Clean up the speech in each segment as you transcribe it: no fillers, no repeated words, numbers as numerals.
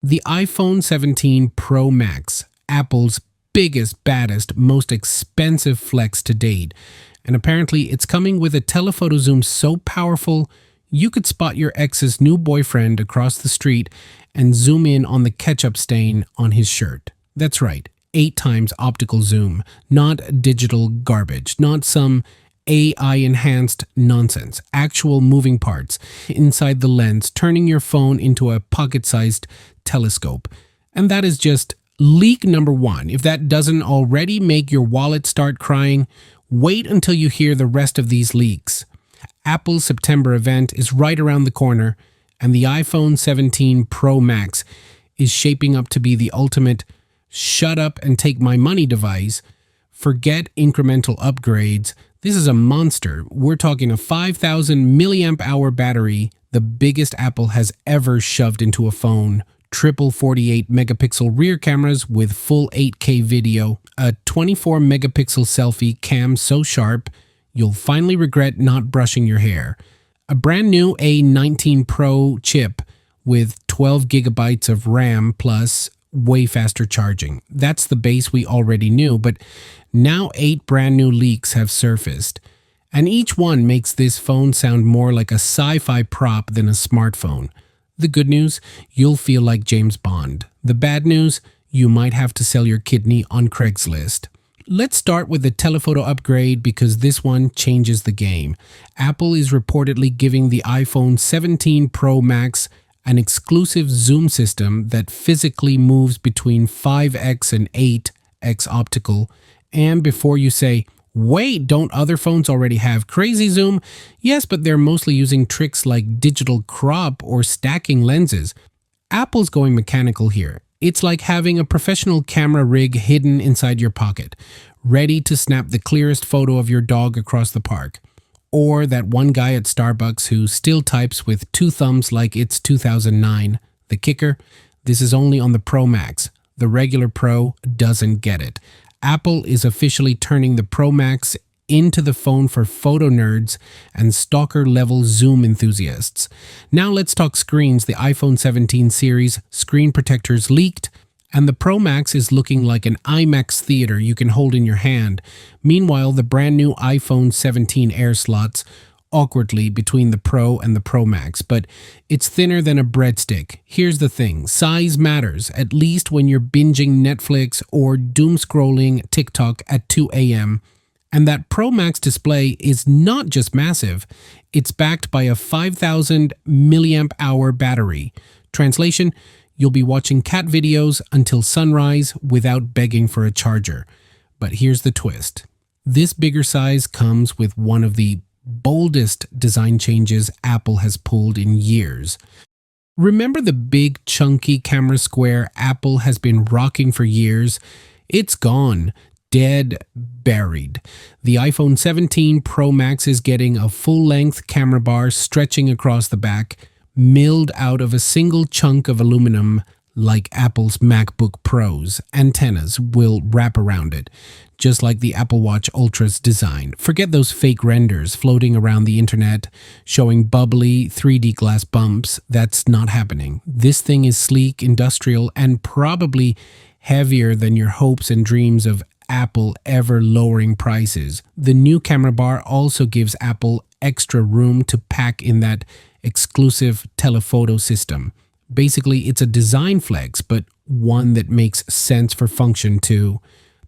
The iPhone 17 Pro Max, Apple's biggest, baddest, most expensive flex to date. And apparently it's coming with a telephoto zoom so powerful you could spot your ex's new boyfriend across the street and zoom in on the ketchup stain on his shirt. That's right, 8 times optical zoom, not digital garbage, not some AI-enhanced nonsense, actual moving parts inside the lens, turning your phone into a pocket-sized telescope. And that is just leak number 1. If that doesn't already make your wallet start crying, wait until you hear the rest of these leaks. Apple's September event is right around the corner, and the iPhone 17 Pro Max is shaping up to be the ultimate shut up and take my money device. Forget incremental upgrades. This is a monster. We're talking a 5,000 milliamp hour battery, the biggest Apple has ever shoved into a phone. Triple 48 megapixel rear cameras with full 8K video, a 24 megapixel selfie cam so sharp you'll finally regret not brushing your hair, a brand new A19 Pro chip with 12 gigabytes of RAM plus way faster charging. That's the base we already knew, but now 8 brand new leaks have surfaced, and each one makes this phone sound more like a sci-fi prop than a smartphone. The good news, you'll feel like James Bond. The bad news, you might have to sell your kidney on Craigslist. Let's start with the telephoto upgrade because this one changes the game. Apple is reportedly giving the iPhone 17 Pro Max an exclusive zoom system that physically moves between 5x and 8x optical. And before you say, wait, don't other phones already have crazy zoom? Yes, but they're mostly using tricks like digital crop or stacking lenses. Apple's going mechanical here. It's like having a professional camera rig hidden inside your pocket, ready to snap the clearest photo of your dog across the park. Or that one guy at Starbucks who still types with 2 thumbs like it's 2009. The kicker? This is only on the Pro Max. The regular Pro doesn't get it. Apple is officially turning the Pro Max into the phone for photo nerds and stalker-level zoom enthusiasts. Now let's talk screens. The iPhone 17 series screen protectors leaked, and the Pro Max is looking like an IMAX theater you can hold in your hand. Meanwhile, the brand new iPhone 17 Air slots awkwardly between the Pro and the Pro Max, but it's thinner than a breadstick. Here's the thing, size matters, at least when you're binging Netflix or doom scrolling TikTok at 2 a.m. And that Pro Max display is not just massive, it's backed by a 5,000 milliamp hour battery. Translation, you'll be watching cat videos until sunrise without begging for a charger. But here's the twist. This bigger size comes with one of the boldest design changes Apple has pulled in years. Remember the big chunky camera square Apple has been rocking for years? It's gone. Dead, buried. The iPhone 17 Pro Max is getting a full-length camera bar stretching across the back, milled out of a single chunk of aluminum like Apple's MacBook Pros. Antennas will wrap around it, just like the Apple Watch Ultra's design. Forget those fake renders floating around the internet showing bubbly 3D glass bumps. That's not happening. This thing is sleek, industrial, and probably heavier than your hopes and dreams of Apple ever lowering prices. The new camera bar also gives Apple extra room to pack in that exclusive telephoto system. Basically, it's a design flex, but one that makes sense for function too.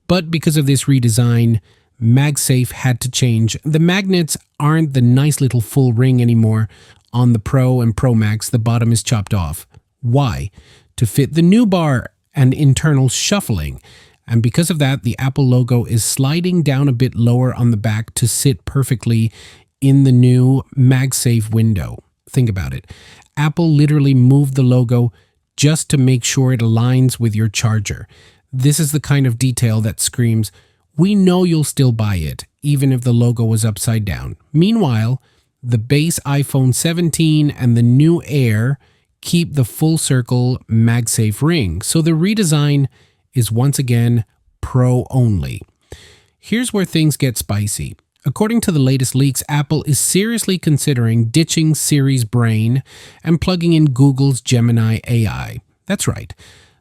But because of this redesign, MagSafe had to change. The magnets aren't the nice little full ring anymore. On the Pro and Pro Max, the bottom is chopped off. Why? To fit the new bar and internal shuffling. And because of that, the Apple logo is sliding down a bit lower on the back to sit perfectly in the new MagSafe window. Think about it. Apple literally moved the logo just to make sure it aligns with your charger. This is the kind of detail that screams, we know you'll still buy it, even if the logo was upside down. Meanwhile, the base iPhone 17 and the new Air keep the full circle MagSafe ring. So the redesign is once again Pro only. Here's where things get spicy. According to the latest leaks, Apple is seriously considering ditching Siri's brain and plugging in Google's Gemini AI. That's right.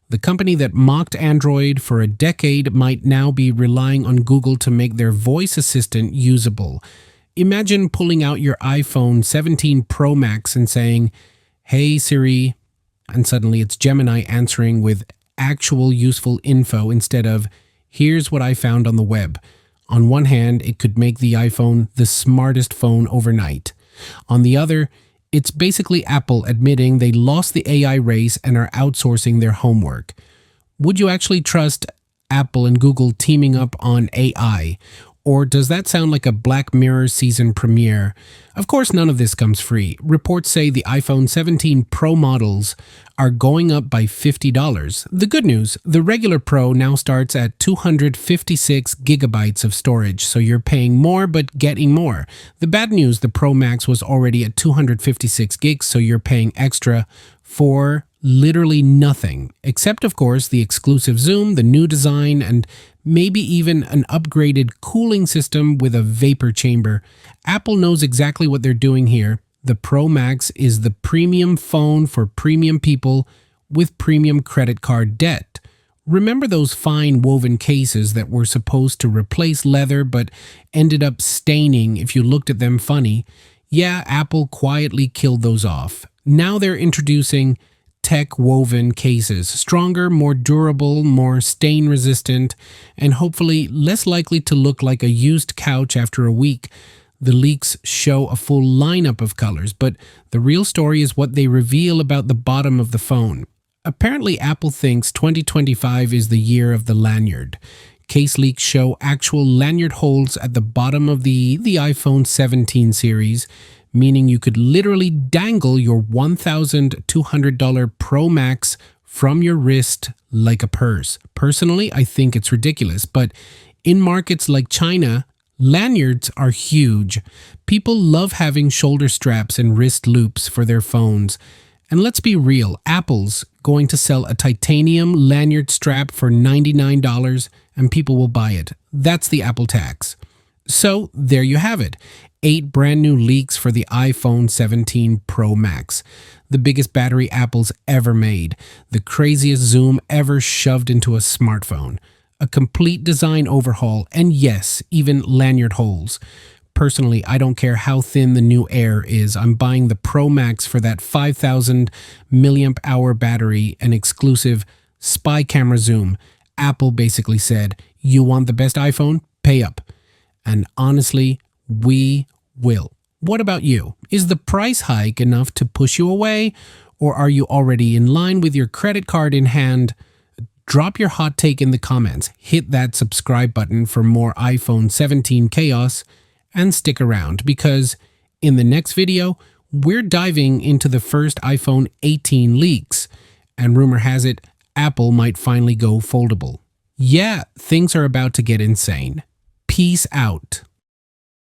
The company that mocked Android for a decade might now be relying on Google to make their voice assistant usable. Imagine pulling out your iPhone 17 Pro Max and saying, "Hey Siri," and suddenly it's Gemini answering with actual useful info instead of, "Here's what I found on the web." On one hand, it could make the iPhone the smartest phone overnight. On the other, it's basically Apple admitting they lost the AI race and are outsourcing their homework. Would you actually trust Apple and Google teaming up on AI? Or does that sound like a Black Mirror season premiere? Of course, none of this comes free. Reports say the iPhone 17 Pro models are going up by $50. The good news, the regular Pro now starts at 256 gigabytes of storage, so you're paying more but getting more. The bad news, the Pro Max was already at 256 gigs, so you're paying extra for literally nothing, except of course the exclusive zoom, the new design, and maybe even an upgraded cooling system with a vapor chamber. Apple knows exactly what they're doing here. The Pro Max is the premium phone for premium people with premium credit card debt. Remember those fine woven cases that were supposed to replace leather but ended up staining if you looked at them funny? Yeah, Apple quietly killed those off. Now they're introducing tech woven cases, stronger, more durable, more stain resistant, and hopefully less likely to look like a used couch after a week. The leaks show a full lineup of colors, but the real story is what they reveal about the bottom of the phone. Apparently, Apple thinks 2025 is the year of the Lanyard. Case leaks show actual lanyard holes at the bottom of the iPhone 17 series, meaning you could literally dangle your $1,200 Pro Max from your wrist like a purse. Personally, I think it's ridiculous, but in markets like China, lanyards are huge. People love having shoulder straps and wrist loops for their phones. And let's be real, Apple's going to sell a titanium lanyard strap for $99 and people will buy it. That's the Apple tax. So there you have it. 8 brand new leaks for the iPhone 17 Pro Max. The biggest battery Apple's ever made. The craziest zoom ever shoved into a smartphone. A complete design overhaul, and yes, even lanyard holes. Personally, I don't care how thin the new Air is. I'm buying the Pro Max for that 5,000 milliamp hour battery and exclusive spy camera zoom. Apple basically said, "You want the best iPhone? Pay up." And honestly, we will. What about you? Is the price hike enough to push you away? Or are you already in line with your credit card in hand? Drop your hot take in the comments. Hit that subscribe button for more iPhone 17 chaos. And stick around because in the next video, we're diving into the first iPhone 18 leaks. And rumor has it, Apple might finally go foldable. Yeah, things are about to get insane. Peace out.